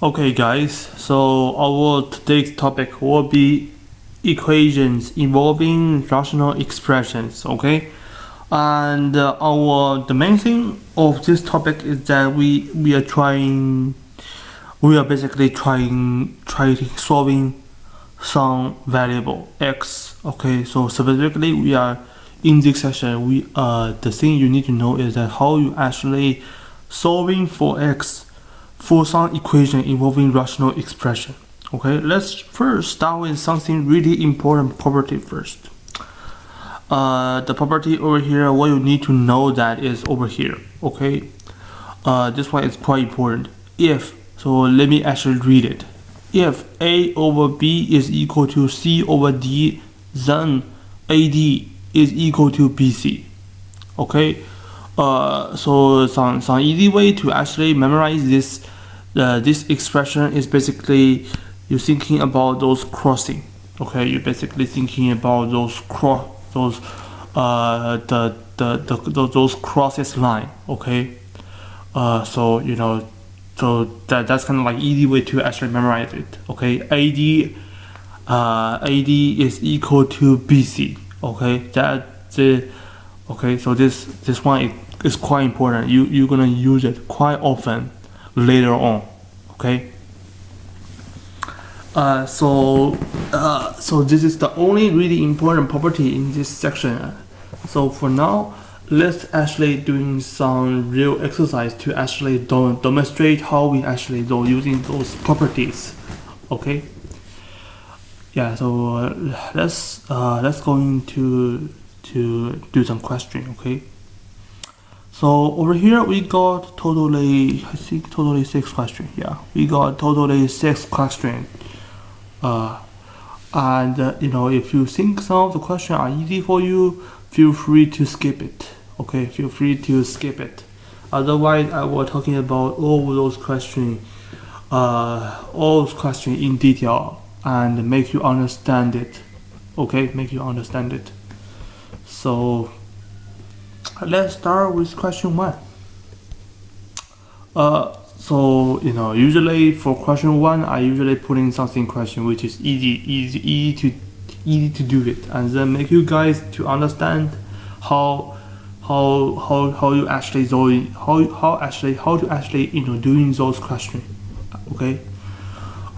Okay guys, so our today's topic will be equations involving rational expressions, okay? And the main thing of this topic is that we are basically trying solving some variable x, okay? So specifically we are in this session, the thing you need to know is that how you actually solving for x for some equation involving rational expression. Okay, let's first start with something really important property first. The property over here, what you need to know that is over here. Okay, this one is quite important. If, so let me actually read it. If A over B is equal to C over D, then AD is equal to BC. Okay, so some easy way to actually memorize this expression is basically you're thinking about those crossing. Okay, you're basically thinking about those those crosses line. Okay, so you know, so that's kind of like easy way to actually memorize it. Okay, AD is equal to BC. Okay, okay, so this one is quite important. You're gonna use it quite often later on. Okay. So this is the only really important property in this section. So for now, let's actually doing some real exercise to actually demonstrate how we actually do using those properties. Okay. Yeah. So let's go into to do some question. Okay. So over here we got totally, I think totally 6 questions. Yeah, we got totally 6 questions. You know, if you think some of the questions are easy for you, feel free to skip it. Okay, feel free to skip it. Otherwise, I will talking about all those questions in detail and make you understand it. Okay, make you understand it. So let's start with question 1. So you know, usually for question 1, I usually put in something question which is easy to do it, and then make you guys to understand how you actually how to actually you know doing those questions. Okay.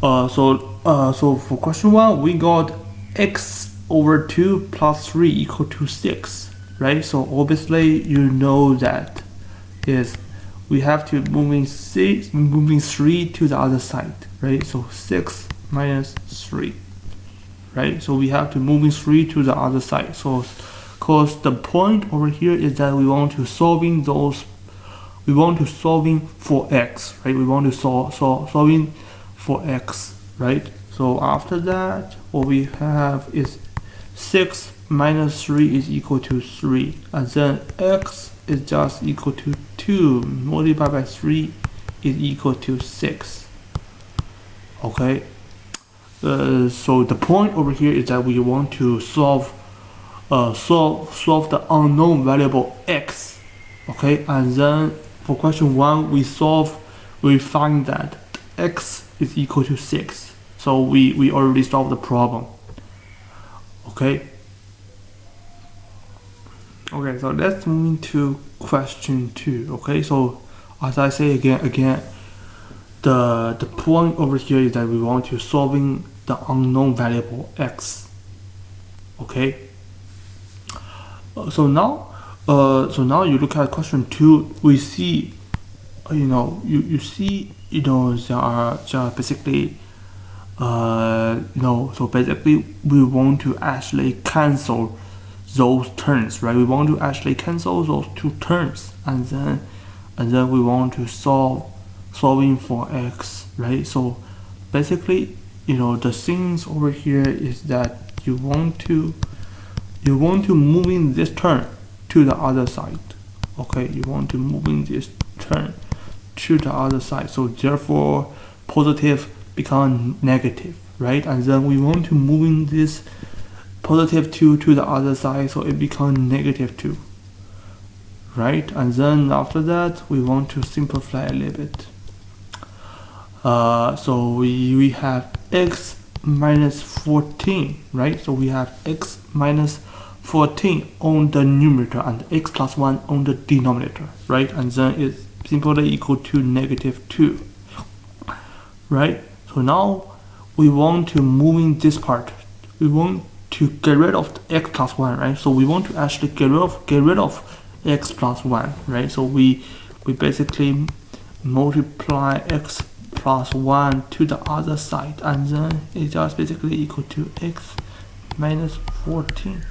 So for question 1, we got x over 2 plus 3 equal to 6. Right, so obviously you know that is we have to moving 3 to the other side, right? So 6 minus 3, right? So we have to moving 3 to the other side. So cause the point over here is that we want to solving for x, right? We want to solving for x, right? So after that, what we have is 6 minus 3 is equal to 3, and then x is just equal to 2 multiplied by 3 is equal to 6. Okay, so the point over here is that we want to solve the unknown variable x. Okay, and then for question 1 we find that x is equal to 6, so we already solved the problem. Okay. Okay, so let's move into question 2. Okay, so as I say again, the point over here is that we want to solving the unknown variable x. Okay. So now you look at question 2. We see, you know, you see, you know, there are basically, you know, so basically we want to actually cancel those terms, right? We want to actually cancel those 2 terms, and then we want to solving for x, right? So basically, you know, the things over here is that you want to moving this term to the other side. Okay, you want to moving this term to the other side, so therefore positive become negative, right? And then we want to moving this positive 2 to the other side, so it becomes negative 2, right? And then after that we want to simplify a little bit. So we have x minus 14, right? So we have x minus 14 on the numerator and x plus 1 on the denominator, right? And then it's simply equal to negative 2, right? So now we want to move in this part. We want to get rid of the x plus 1, right? So we want to actually get rid of x plus 1, right? So we basically multiply x plus 1 to the other side, and then it's just basically equal to x minus 14,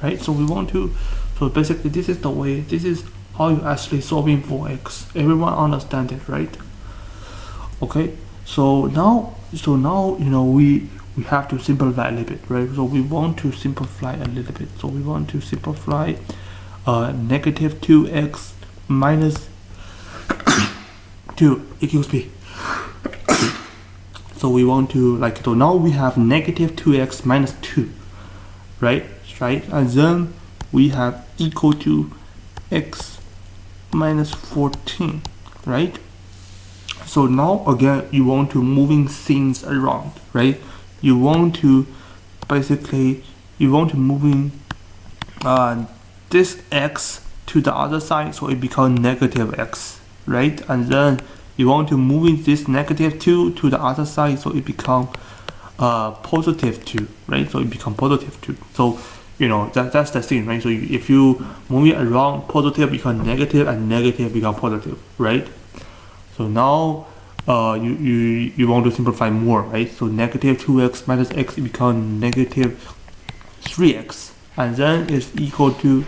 right? So we want to, so basically this is the way, this is how you actually solving for x. Everyone understand it, right? Okay, so now you know we have to simplify a little bit, right? So we want to simplify a little bit. So we want to simplify negative 2x minus 2 equals b. So we want to, like, so now we have negative 2x minus 2, right? And then we have equal to x minus 14, right? So now again you want to moving things around, right? You want to basically moving this x to the other side, so it becomes negative x, right? And then you want to moving this negative 2 to the other side, so it become positive 2, right? So it become positive 2. So you know that's the thing, right? So if you move it around, positive become negative and negative become positive, right? So now you want to simplify more, right? So negative 2x minus x become negative 3x, and then it's equal to,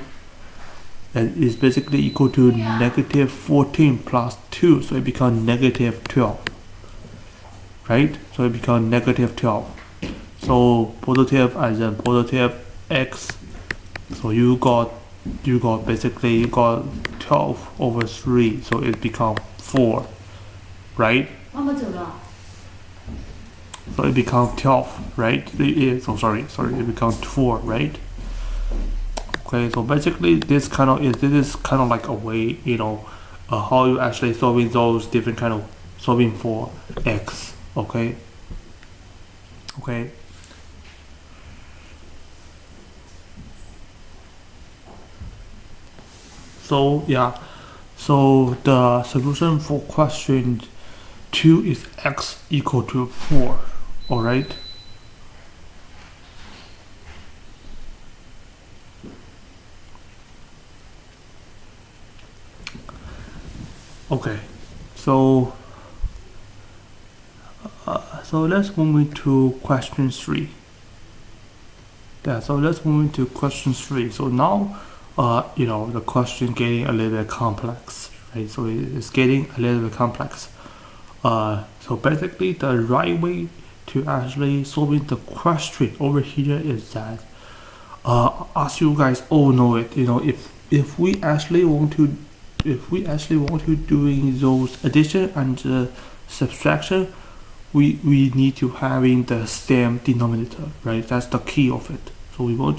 that is basically equal to negative 14 plus 2, so it becomes negative 12, right? So it becomes negative 12. So positive and then positive x, so you got basically you got 12 over 3, so it becomes 4, right? So it becomes 12, right? So sorry, it becomes 4, right? Okay, so basically this is kind of like a way, you know, how you actually solving those different kind of solving for x. Okay. So yeah, so the solution for question 2 is x equal to 4. All right. Okay, so let's move into question 3. Yeah, so let's move into question 3. So now, you know, the question getting a little bit complex, right? So it's getting a little bit complex. So basically, the right way to actually solving the question over here is that, as you guys all know it, you know, if we actually want to doing those addition and subtraction, we need to having the same denominator, right? That's the key of it. So you want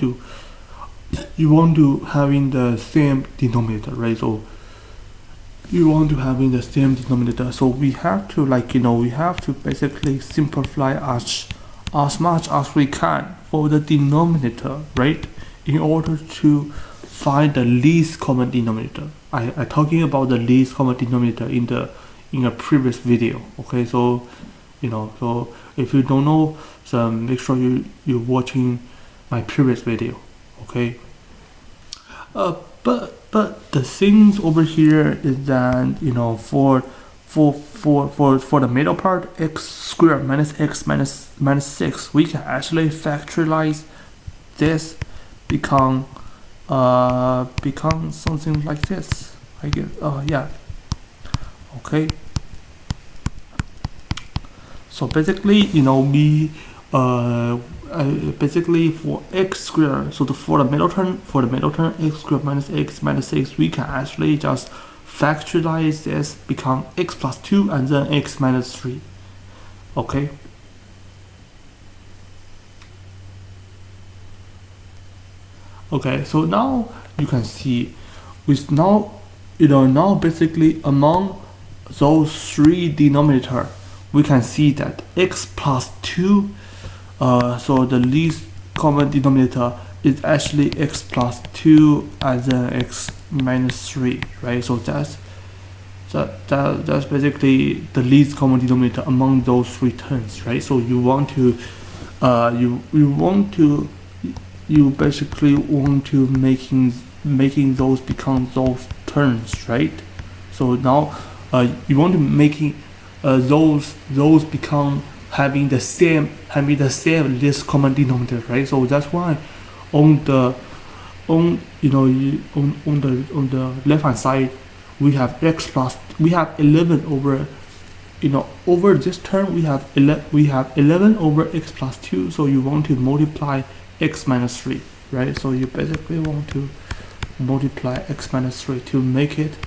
to having the same denominator, right? So you want to having the same denominator. So we have to, like, you know, we have to basically simplify as much as we can for the denominator, right? In order to find the least common denominator. I talking about the least common denominator in a previous video. Okay, so you know, so if you don't know, so make sure you're watching my previous video. Okay. But the things over here is that, you know, for the middle part, x squared minus x minus 6, we can actually factorize this, become something like this, I guess. Yeah. Okay. So basically, you know, we basically for x squared, so for the middle term, x squared minus x minus 6, we can actually just factorize this, become x plus 2 and then x minus 3. Okay. Okay, so now you can see with now, you know, now basically among those three denominator, we can see that x plus 2, so the least common denominator is actually x plus 2 and then x minus 3, right? So that's basically the least common denominator among those three terms, right? So you want to you basically want to making those become those terms, right? So now you want to making those become having the same least common denominator, right? So that's why on the on the left hand side we have 11 over, over this term we have 11 over x plus 2. So you want to multiply x minus 3, right? So you basically want to multiply x minus 3 to make it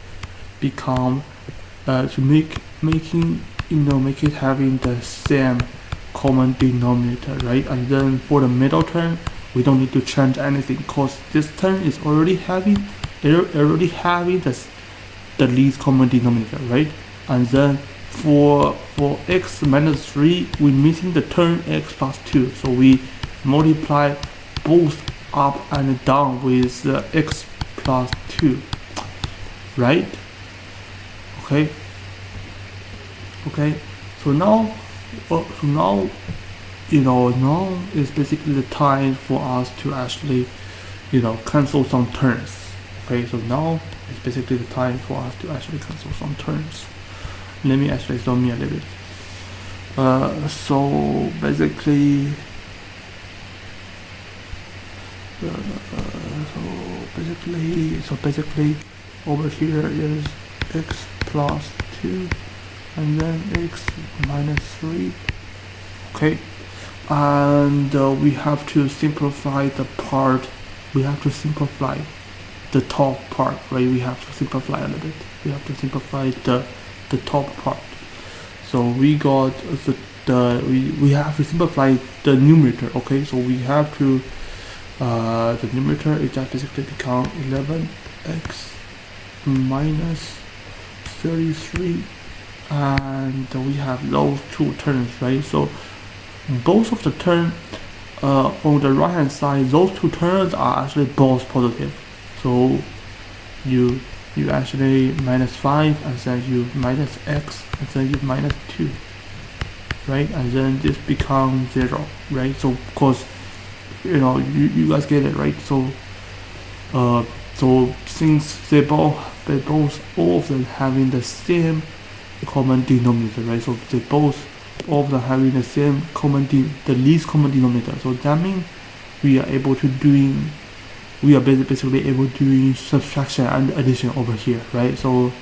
become make it having the same common denominator, right? And then for the middle term we don't need to change anything because this term is already having the least common denominator, right? And then for x minus 3 we're missing the term x plus 2, so we multiply both up and down with x plus 2, right? Okay, so now now is basically the time for us to actually cancel some terms. Okay, so now it's basically the time for us to actually cancel some terms. Let me actually zoom in a little bit. So basically over here is x plus 2 and then x minus 3. Okay, and we have to simplify the part. We have to simplify the top part, right? We have to simplify a little bit. We have to simplify the top part. So we got we have to simplify the numerator. Okay, so we have to the numerator is just basically become 11x minus 33, and we have those two terms, right? So both of the terms on the right hand side, those two terms are actually both positive. So you actually minus 5 and then you minus x and then you minus 2, right? And then this becomes 0, right? So of course you guys get it, right? So so since they both all of them having the same common denominator, right? So they both all of them having the same the least common denominator. So that means we are basically able to do subtraction and addition over here, right? So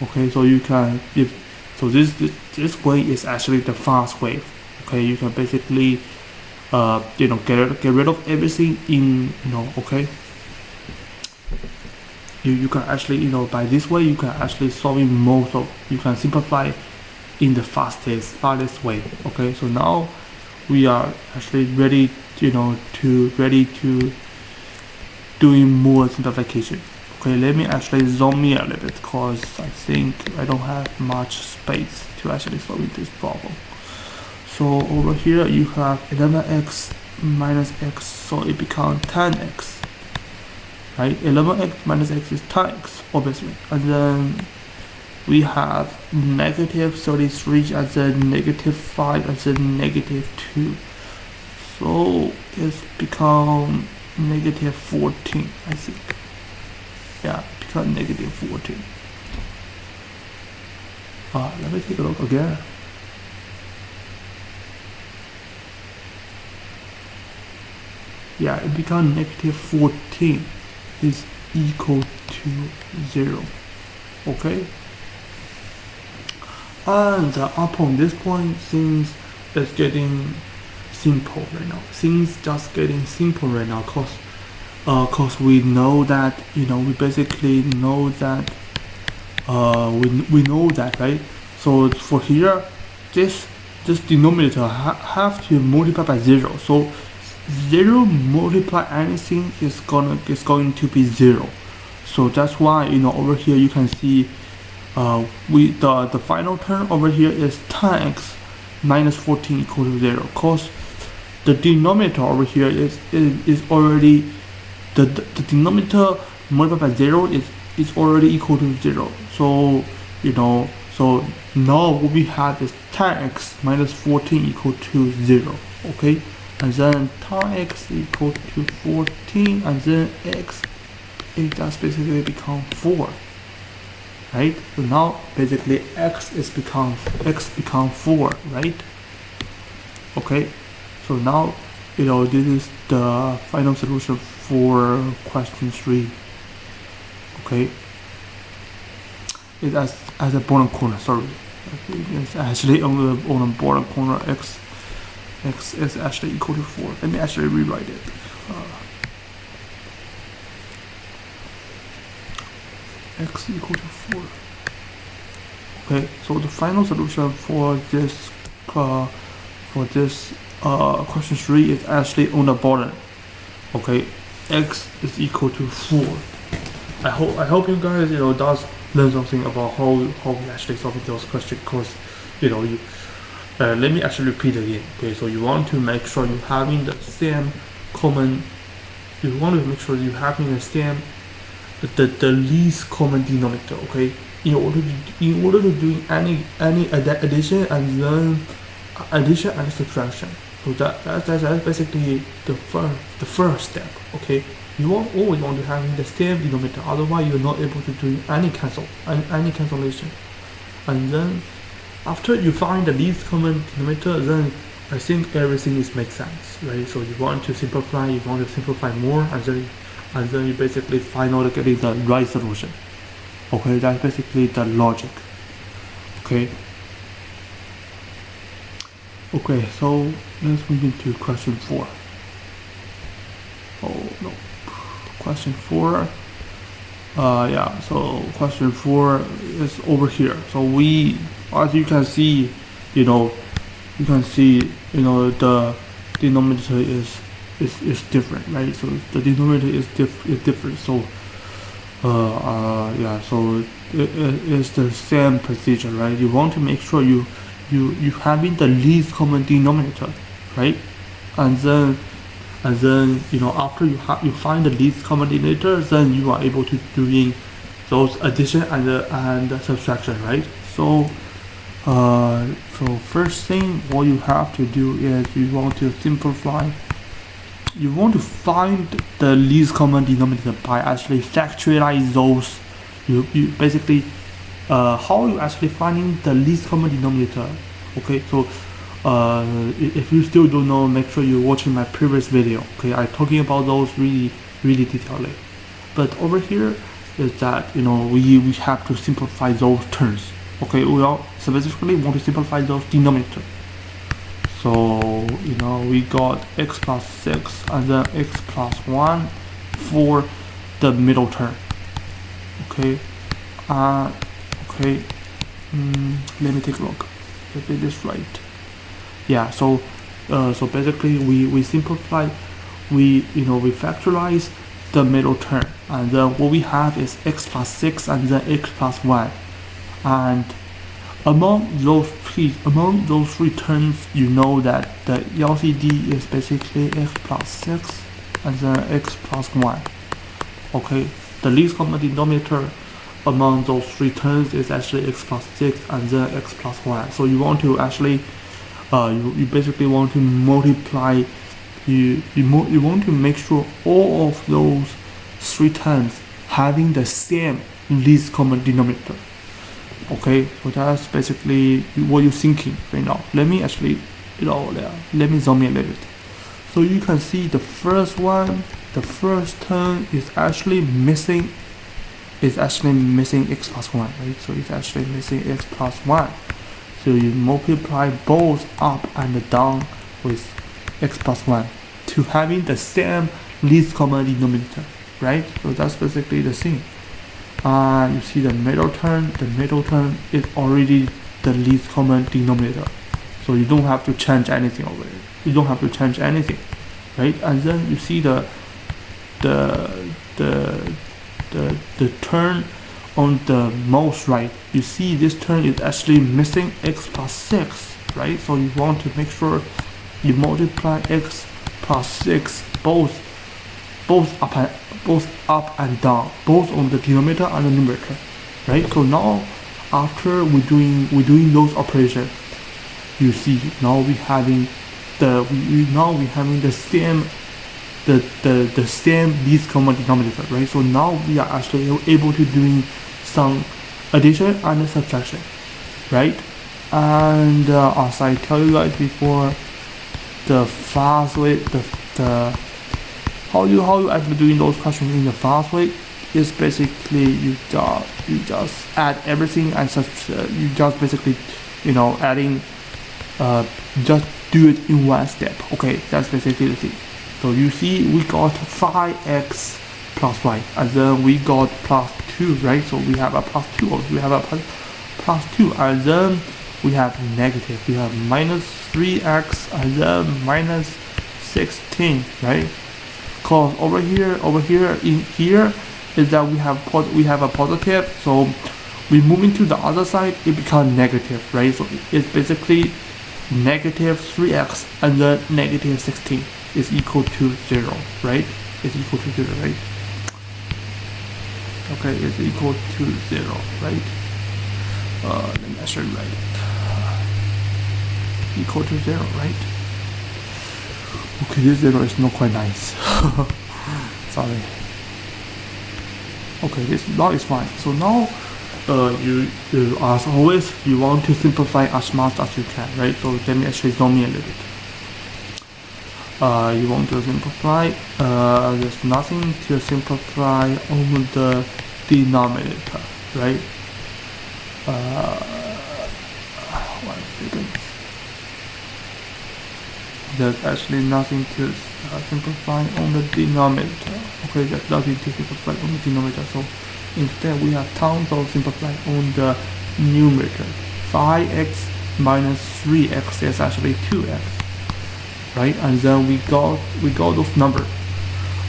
okay, so you can this way is actually the fast way. Okay, you can basically get rid of everything in okay. You can actually by this way you can actually solving you can simplify in the fastest way. Okay, so now we are actually ready to doing more simplification. Okay, let me actually zoom in a little bit because I think I don't have much space to actually solve this problem. So over here you have 11x minus x, so it becomes 10x, right? 11x minus x is 10x, obviously. And then we have negative 33 and then negative 5 and then negative 2. So it's become negative 14, I think. Yeah, become negative 14. Let me take a look again. Yeah, it becomes negative 14 is equal to 0. Okay, and upon this point, things is getting simple right now. Things just getting simple right now, cause we know that we basically know that we know that, right? So for here, this denominator have to multiply by 0. So 0 multiply anything is going to be 0. So that's why over here you can see the final term over here is 10x minus 14 equal to 0, because the denominator over here is already the denominator multiplied by 0 is already equal to 0. So so now what we have is 10x minus 14 equal to 0. Okay, and then 10x equal to 14, and then x, it does basically become 4. Right? So now basically x become 4, right? Okay, so now this is the final solution for question 3. Okay, it's as a bottom corner, sorry, it's actually on the bottom corner. X is actually equal to 4. Let me actually rewrite it. X equal to 4. Okay, so the final solution for this question 3 is actually on the bottom. Okay, x is equal to 4. I hope you guys does learn something about how we actually solve those questions, because let me actually repeat again. Okay, so you want to make sure you having the same common. You want to make sure you having the same the least common denominator. Okay, in order to do any addition and then addition and subtraction. So that's basically the first step. Okay, you always want to have the same denominator, otherwise you're not able to do any cancellation. And then after you find the least common denominator, then I think everything makes sense, right? So you want to simplify more, and then you basically finally getting the right solution. Okay, that's basically the logic. Okay, so let's move into question 4. Oh no, question 4. Yeah, so question 4 is over here. So we, as you can see, the denominator is different, right? So the denominator is different. So yeah, so it is the same procedure, right? You want to make sure you having the least common denominator, right? And then after you find the least common denominator, then you are able to doing those addition and subtraction, right? So first thing what you have to do is you want to simplify. You want to find the least common denominator by actually factorize those. You basically how you actually finding the least common denominator. Okay, so if you still don't know, make sure you're watching my previous video. Okay, I'm talking about those really detailedly. But over here is that we have to simplify those terms. Okay, we all specifically want to simplify those denominators. So we got x plus 6 and then x plus 1 for the middle term. Okay, okay, let me take a look if it is right. Yeah, so basically we simplify, we factorize the middle term, and then what we have is x plus 6 and then x plus 1, and among those three terms, that the LCD is basically x plus 6 and then x plus 1. Okay, the least common denominator among those three terms is actually x plus 6 and then x plus 1. So you want to actually you basically want to multiply, you want to make sure all of those three terms having the same least common denominator. Okay, so that's basically what you're thinking right now. Let me actually let me zoom in a little bit. So you can see the first term is actually missing x plus 1, right? So it's actually missing x plus 1. So you multiply both up and down with x plus 1 to having the same least common denominator, right? So that's basically the thing. You see the middle term is already the least common denominator. So you don't have to change anything over it. You don't have to change anything, right? And then you see the term on the most right, you see this term is actually missing x plus 6, right? So you want to make sure you multiply x plus 6 both up and down, both on the denominator and the numerator, right? So now after we're doing those operations, you see now we having the same least common denominator, right? So now we are actually able to doing some addition and subtraction, right? And as I tell you guys before, the fast way, the how you actually doing those questions in the fast way is basically you just add everything and you just basically adding just do it in one step. Okay, that's basically the thing. So you see we got 5x plus y, and then we got plus 2, right? So we have a plus 2, or we have a plus 2, and then we have negative. We have minus 3x and then minus 16, right? Because over here in here is that we have a positive, so we moving to the other side, it becomes negative, right? So it's basically negative 3x and then negative 16 is equal to 0, right? It's equal to 0, right? Okay, it's equal to 0, right? Let me actually write it. Equal to 0, right? Okay, this 0 is not quite nice. Sorry. Okay, this now is fine. So now you as always you want to simplify as much as you can, right? So let me actually zoom in a little bit. You want to simplify, there's nothing to simplify on the denominator, right? 1 second. There's actually nothing to simplify on the denominator. Okay, there's nothing to simplify on the denominator. So instead we have tons of simplify on the numerator. 5x minus 3x is actually 2x, right? And then we got those numbers.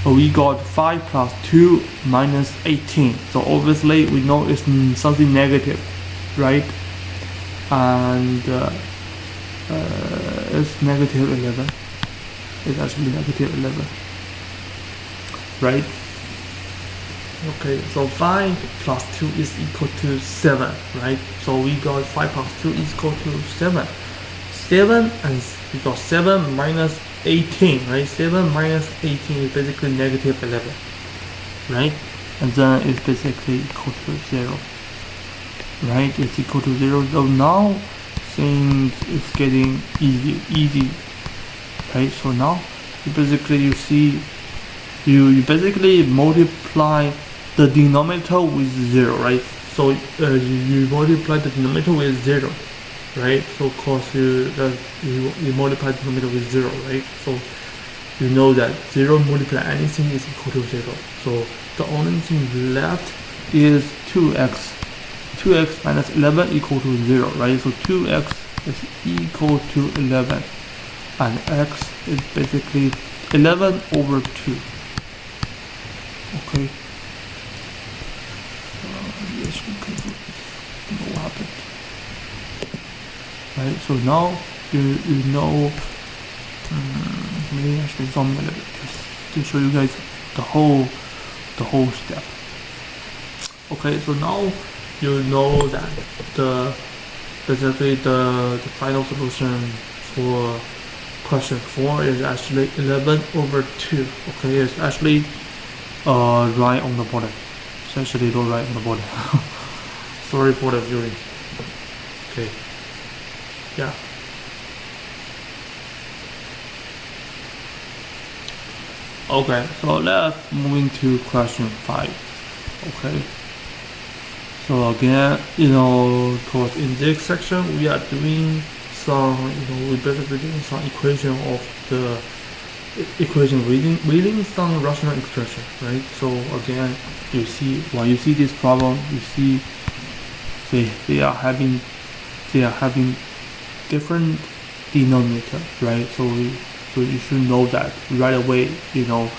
We got 5 plus 2 minus 18. So obviously we know it's something negative, right? And it's negative 11. It's actually negative 11, right? Okay, so 5 plus 2 is equal to 7, right? So we got 5 plus 2 is equal to 7. 7 and we got 7 minus 18, right? 7 minus 18 is basically negative 11, right? And then it's basically equal to 0, right? It's equal to 0. So now things is getting easy, right? So now you see you basically multiply the denominator with 0, right? So you multiply the denominator with 0, right? So cause you multiply the denominator with 0, right? So you know that 0 multiply anything is equal to 0. So the only thing left is 2x. 2x minus 11 equal to 0, right? So 2x is equal to 11, and x is basically 11 over 2. Okay. Yes, we can do this. What happened? Right. So now you know. Let me actually zoom in a little bit just to show you guys the whole step. Okay. So now you know that basically the final solution for question 4 is actually 11 over 2. Okay, it's actually right on the border. It's actually right on the border. Sorry for the viewing. Okay. Yeah. Okay, so let's move into question 5. Okay. So again, towards in this section we are doing some, we're basically doing some equation of the equation reading some rational expression, right? So again, you see when you see this problem, you see they are having different denominator, right? So you should know that right away. You want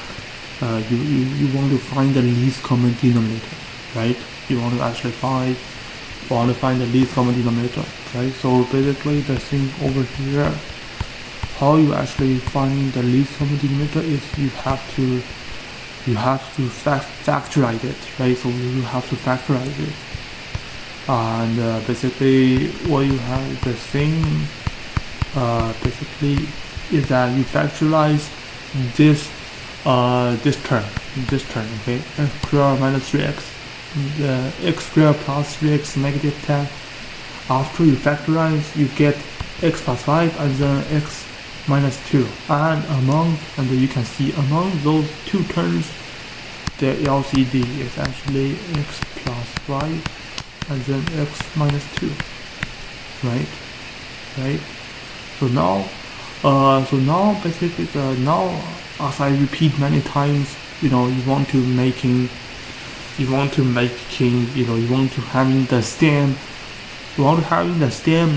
to find the least common denominator, right? You want to actually find the least common denominator, right? So basically the thing over here, how you actually find the least common denominator is you have to factorize it, right? So you have to factorize it, and basically what you have, the thing basically is that you factorize this term, okay, x squared minus 3x, x squared plus 3x negative 10. After you factorize, you get x plus 5 and then x minus 2, and you can see among those two terms the LCD is actually x plus 5 and then x minus 2, right? So now basically now, as I repeat many times, you want to having the same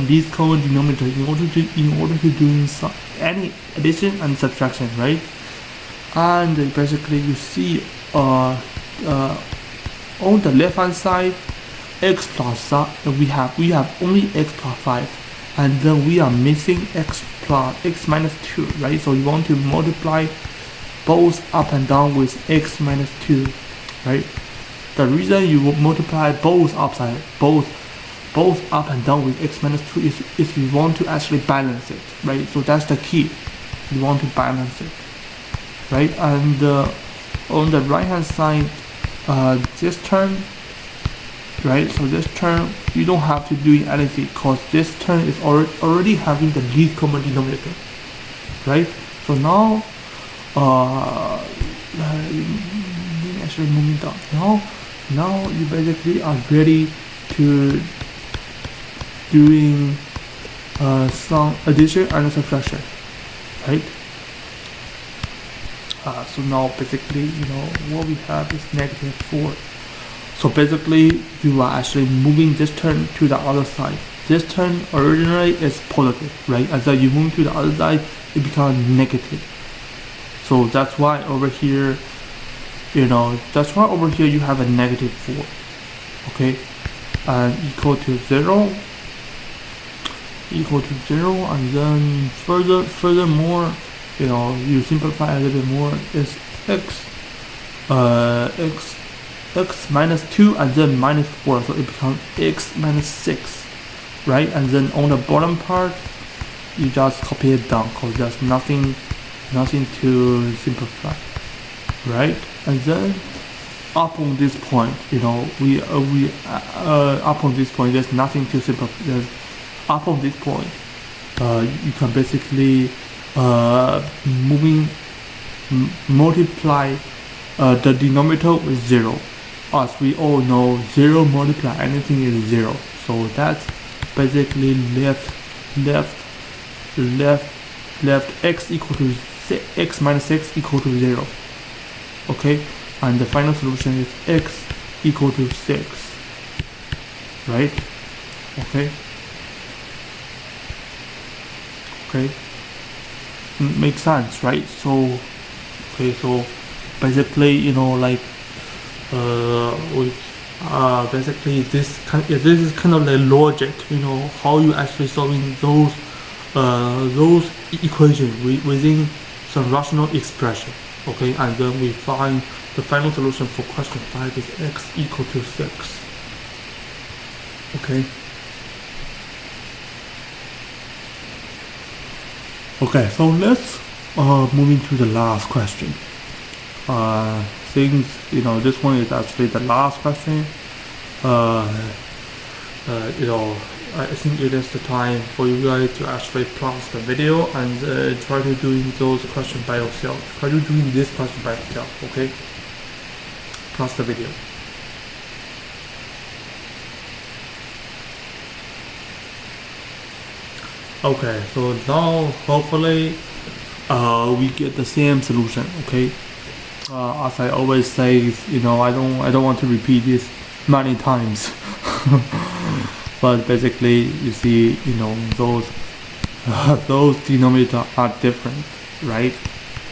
least common denominator in order to doing any addition and subtraction, right? And basically you see on the left hand side, x plus we have only x plus 5, and then we are missing x minus 2, right? So you want to multiply both up and down with x minus 2, right? The reason you multiply both up and down with x minus 2 is you want to actually balance it, right? So that's the key. You want to balance it, right? And on the right hand side, this term, right? So this term you don't have to do anything because this term is already having the least common denominator, right? So now actually moving down, now you basically are ready to doing some addition and subtraction, right? So now basically what we have is negative 4. So basically you are actually moving this term to the other side. This term originally is positive, right? As you move to the other side, it becomes negative. So that's why over here you have a negative 4, okay, and equal to 0, and then furthermore, you simplify a little bit more, is x minus 2 and then minus 4, so it becomes x minus 6, right? And then on the bottom part you just copy it down because there's nothing to simplify, right? And then up on this point, up on this point there's nothing to simplify. Up on this point you can basically multiply the denominator with 0. As we all know, 0 multiply anything is 0. So that's basically left x equal to x minus 6 equal to 0. Okay, and the final solution is x equal to 6, right? Okay, makes sense, right? So basically basically this is kind of like logic, how you actually solving those equations within some rational expression, okay? And then we find the final solution for question 5 is x equal to 6, okay? Okay, so let's move into the last question. Since this one is actually the last question, I think it is the time for you guys to actually pause the video and try to doing those questions by yourself. Try to doing this question by yourself, okay? Pause the video. Okay, so now hopefully we get the same solution, okay? As I always say, I don't want to repeat this many times. But basically, you see, those denominators are different, right?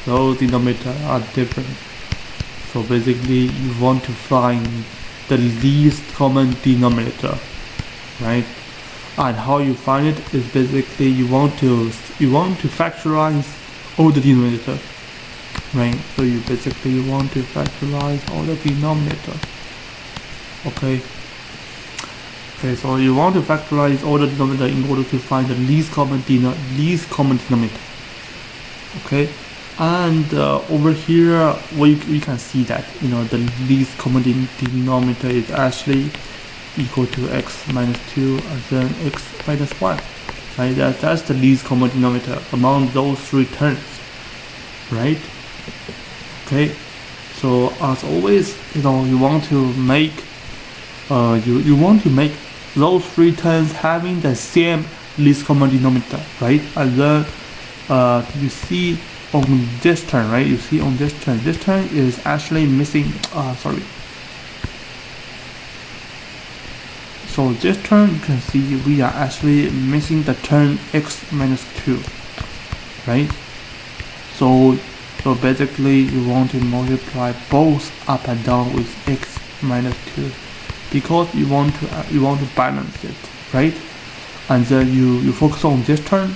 Those denominators are different. So basically, you want to find the least common denominator, right? And how you find it is basically you want to factorize all the denominator, right? So you basically want to factorize all the denominator. Okay, so you want to factorize all the denominator in order to find the least common denominator. Okay, and over here we can see that the least common denominator is actually equal to x minus 2 and then x minus 1, right? That's the least common denominator among those three terms, right? Okay, so as always, you want to make those three terms having the same least common denominator, right? And then you see on this term, right? This term is actually missing. So this term, you can see we are actually missing the term x minus 2, right? So basically you want to multiply both up and down with x minus 2 because you want to balance it, right? And then you focus on this term.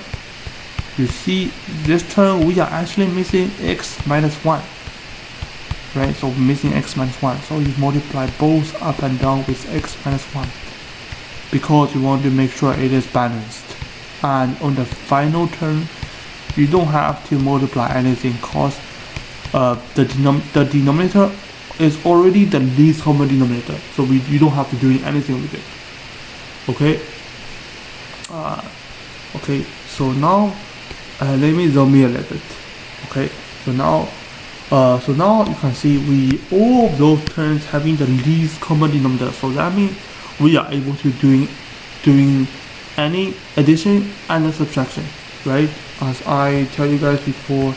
You see this term we are actually missing x minus 1, right? So missing x minus 1. So you multiply both up and down with x minus 1. Because you want to make sure it is balanced. And on the final term, you don't have to multiply anything because the denominator is already the least common denominator, so you don't have to do anything with it. Okay. Okay. So now let me zoom in a little bit. Okay. So now you can see all of those terms having the least common denominator. So that means we are able to doing any addition and subtraction, right? As I tell you guys before,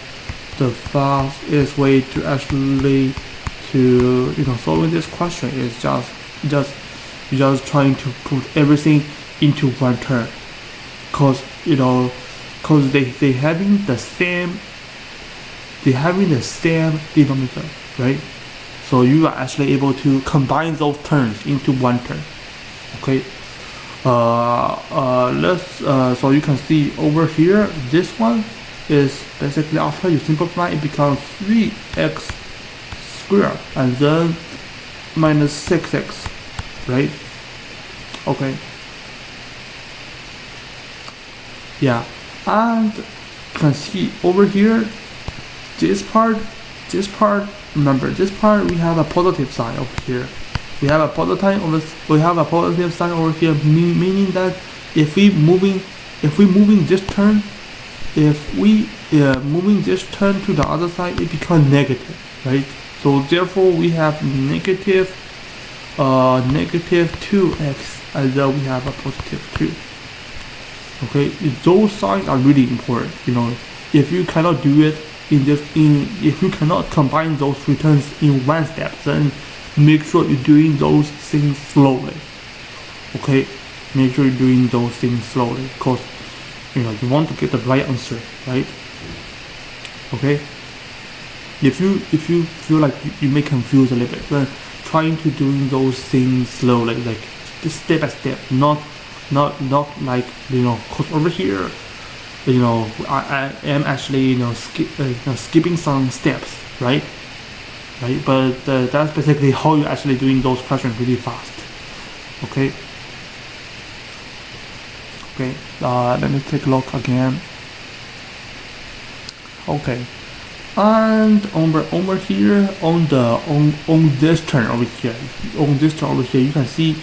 the fastest way to actually solving this question is just trying to put everything into one term, cause they having the same denominator, right? So you are actually able to combine those terms into one term. Okay, so you can see over here, this one is basically after you simplify it becomes 3x squared and then minus 6x, right? Okay, yeah, and you can see over here this part, remember this part we have a positive sign over here. We have a positive sign over here, meaning that if we moving this term to the other side, it becomes negative, right? So therefore we have negative 2x and then we have a positive 2. Okay, those signs are really important. If you cannot do it if you cannot combine those three terms in one step, then make sure you're doing those things slowly. Okay, make sure you're doing those things slowly because you want to get the right answer, right? Okay, if you feel like you may confuse a little bit, then trying to doing those things slowly, like just step by step, not like because over here I am actually skipping some steps, right? But that's basically how you're actually doing those questions really fast. Okay, let me take a look again. Okay, and over here on this term over here, you can see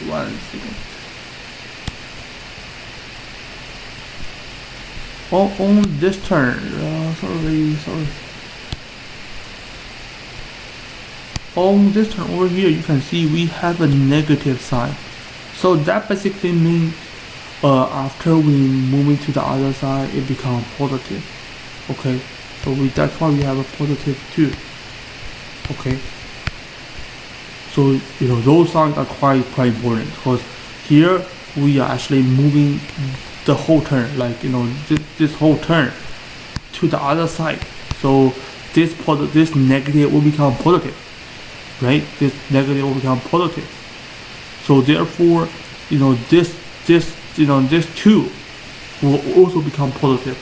one second. On this term, sorry. On this term over here, you can see we have a negative sign. So that basically means after we move to the other side, it becomes positive. Okay, so that's why we have a positive 2. Okay, so those signs are quite important because here we are actually moving the whole turn, like this whole turn to the other side. So this negative will become positive. right? This negative will become positive. So therefore, this 2 will also become positive,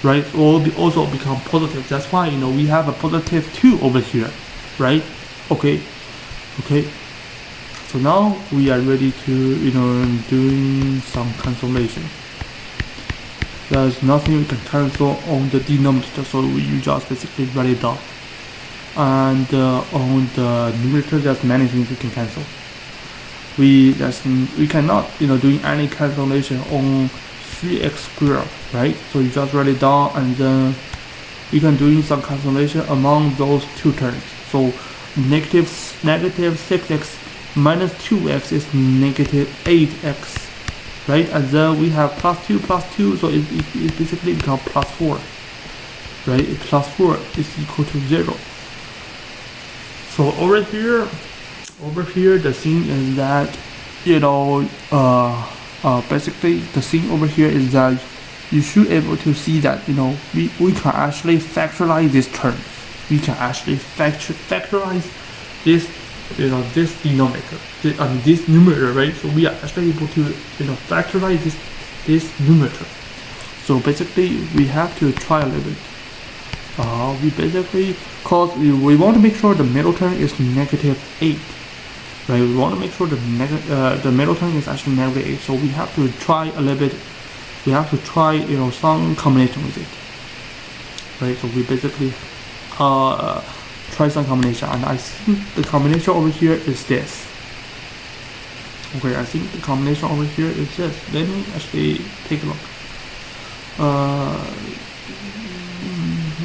right? Will also become positive. That's why we have a positive 2 over here, right? Okay. So now we are ready to doing some cancellation. There's nothing we can cancel on the denominator, so you just basically write it down. And on the numerator, there's many things you can cancel. We cannot doing any cancellation on 3x squared, right? So you just write it down, and then you can doing some cancellation among those two terms. So negative 6x minus 2x is negative 8x, right? And then we have plus 2, so it basically becomes plus 4, right? Plus 4 is equal to 0. So over here the thing is that basically the thing over here is that you should able to see that we can actually factorize this term. We can actually factorize this this denominator, this numerator, right? So we are actually able to factorize this numerator. So basically we have to try a little bit. We basically, cause we want to make sure the middle term is negative 8, right? We want to make sure the middle term is actually negative 8. So we have to try a little bit. We have to try some combination with it, right? So we basically try some combination, and I think the combination over here is this. Okay, I think the combination over here is this. Let me actually take a look. Let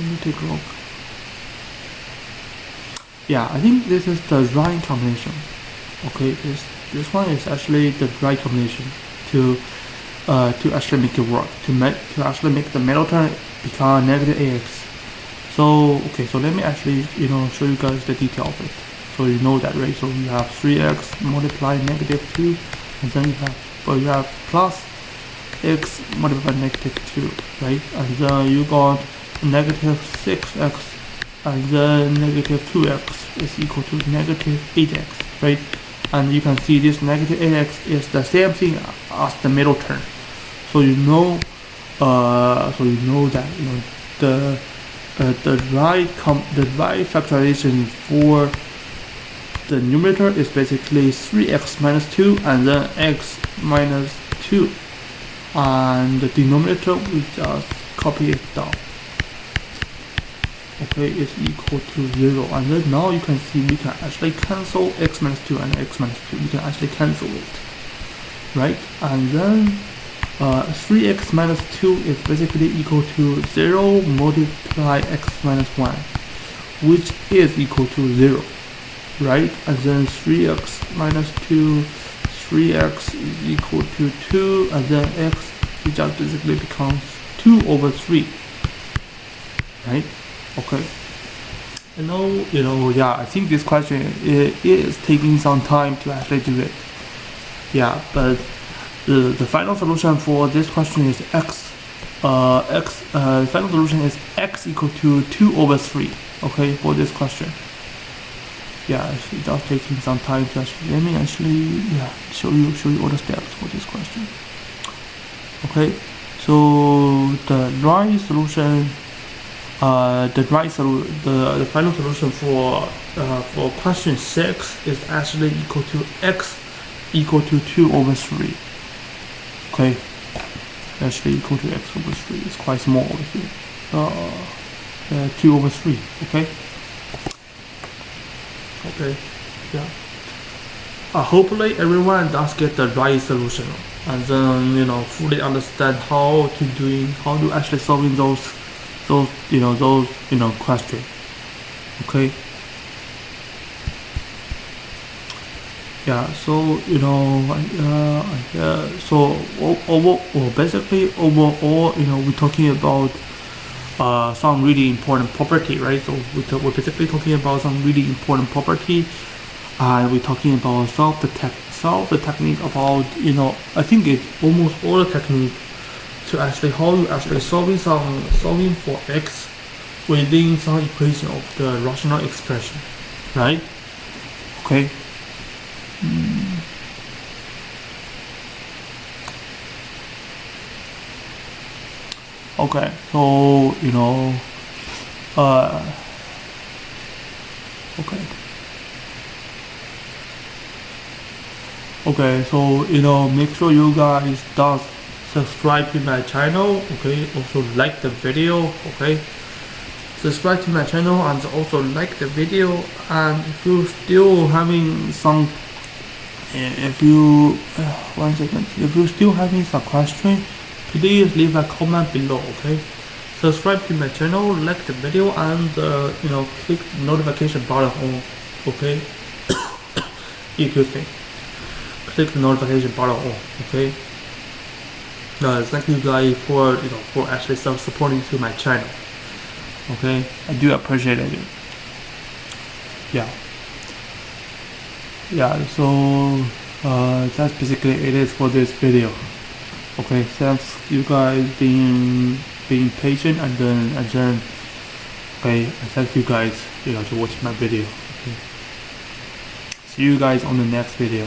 me take a look. Yeah, I think this is the right combination. Okay, this one is actually the right combination to actually make it work, to actually make the middle term become negative ax. So okay, so let me actually show you guys the detail of it, so you know that, right? So you have 3x multiply negative 2, and then you have plus x multiplied by negative 2, right? And then you got negative 6x, and then negative 2x is equal to negative 8x, right? And you can see this negative 8x is the same thing as the middle term. So you know that the right factorization for the numerator is basically 3x minus 2 and then x minus 2, and the denominator we just copy it down. Okay, it's equal to 0, and then now you can see we can actually cancel x minus 2 and x minus 2. We can actually cancel it, right? And then 3x minus 2 is basically equal to 0 multiply x minus 1, which is equal to 0, right? And then 3x minus 2, 3x is equal to 2, and then x, it just basically becomes 2 over 3, right? Okay. I know, yeah, I think this question is taking some time to actually do it. Yeah, but the final solution for this question is final solution is x equal to 2 over 3. Okay, for this question. Yeah, it's just taking some time to actually, let me actually show you all the steps for this question. Okay, so the final solution for question 6 is actually equal to x equal to 2 over 3. Okay, actually equal to x over 3. It's quite small over here. 2 over 3. Okay. Okay. Yeah. Hopefully everyone does get the right solution, and then fully understand how to actually solving those questions. Okay. Yeah, so basically overall, we're talking about some really important property, right? So we're basically talking about some really important property, and we're talking about solve the technique about I think it's almost all the technique to actually how you actually solving for x within some equation of the rational expression, right? Okay. Okay, so okay. Okay, so make sure you guys does subscribe to my channel. Okay, also like the video. Okay, subscribe to my channel and also like the video. And if you still having some, if you one second, if you still having some question, please leave a comment below. Okay, subscribe to my channel, like the video, and click the notification button on. Okay, excuse me. Click the notification button on. Okay. Thank you guys for for actually supporting to my channel. Okay, I do appreciate it. Yeah. Yeah. So that's basically it is for this video. Okay, thanks you guys being patient and then okay, thank you guys to watch my video. Okay. See you guys on the next video.